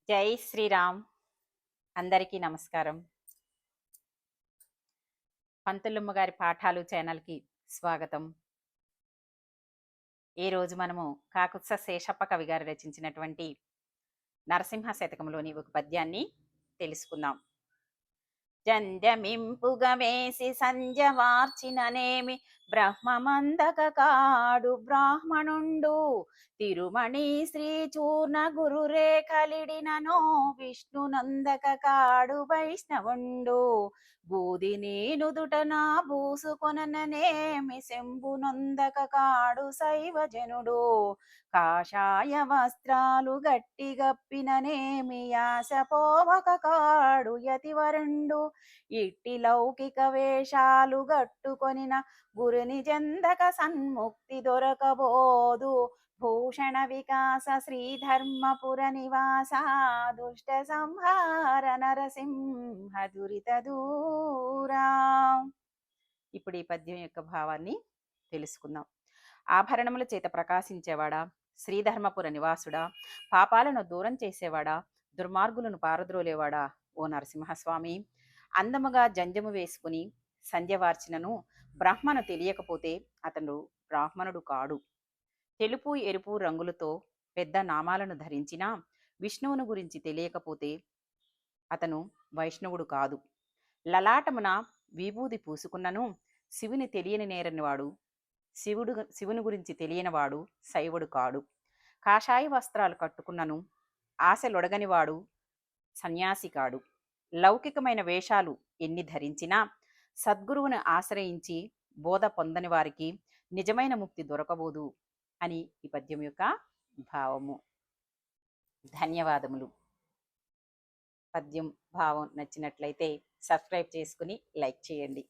జై శ్రీరామ్. అందరికీ నమస్కారం. పంతులమ్మ గారి పాఠాలు ఛానల్కి స్వాగతం. ఈరోజు మనము కాకుత్స శేషప్ప కవి గారు రచించినటువంటి నరసింహ శతకంలోని ఒక పద్యాన్ని తెలుసుకుందాం. జంజమింపుగా వేసి సంజవార్చిననేమి బ్రహ్మమందక కాడు బ్రాహ్మణుండు తిరుమణి శ్రీ చూర్ణ గురురే కలిడిననో విష్ణు నందక కాడు వైష్ణవుండు బూది నేనుదుటనా బూసుకొననేమి శంభు నందక కాడు శైవజనుడు కాషాయ వస్త్రాలు గట్టిగప్పిననేమి యాస పోవక కాడు యతివరుండు ఇట్టి లౌకిక వేషాలు గట్టుకొనిన గురుని జందక సన్ముక్తి దొరకబోదు భూషణ వికాస శ్రీధర్మపుర నివాస దుష్ట సంహార నరసింహ దురిత దూరా. ఇప్పుడు ఈ పద్యం యొక్క భావాన్ని తెలుసుకుందాం. ఆభరణముల చేత ప్రకాశించేవాడా, శ్రీధర్మపుర నివాసుడా, పాపాలను దూరం చేసేవాడా, దుర్మార్గులను పారద్రోలేవాడా ఓ నరసింహస్వామి, అందముగా జంజము వేసుకుని సంధ్యవార్చినను బ్రహ్మను తెలియకపోతే అతను బ్రాహ్మణుడు కాడు. తెలుపు ఎరుపు రంగులతో పెద్ద నామాలను ధరించినా విష్ణువును గురించి తెలియకపోతే అతను వైష్ణవుడు కాదు. లలాటమున విభూది పూసుకున్నను శివుని తెలియని నేరనివాడు, శివుని గురించి తెలియనివాడు శైవుడు కాడు. కాషాయ వస్త్రాలు కట్టుకున్నను ఆశలొడగనివాడు సన్యాసి కాడు. లౌకికమైన వేషాలు ఎన్ని ధరించినా సద్గురువును ఆశ్రయించి బోధ పొందని వారికి నిజమైన ముక్తి దొరకబోదు అని ఈ పద్యం యొక్క భావము. ధన్యవాదములు. పద్యం భావం నచ్చినట్లయితే సబ్స్క్రైబ్ చేసుకుని లైక్ చేయండి.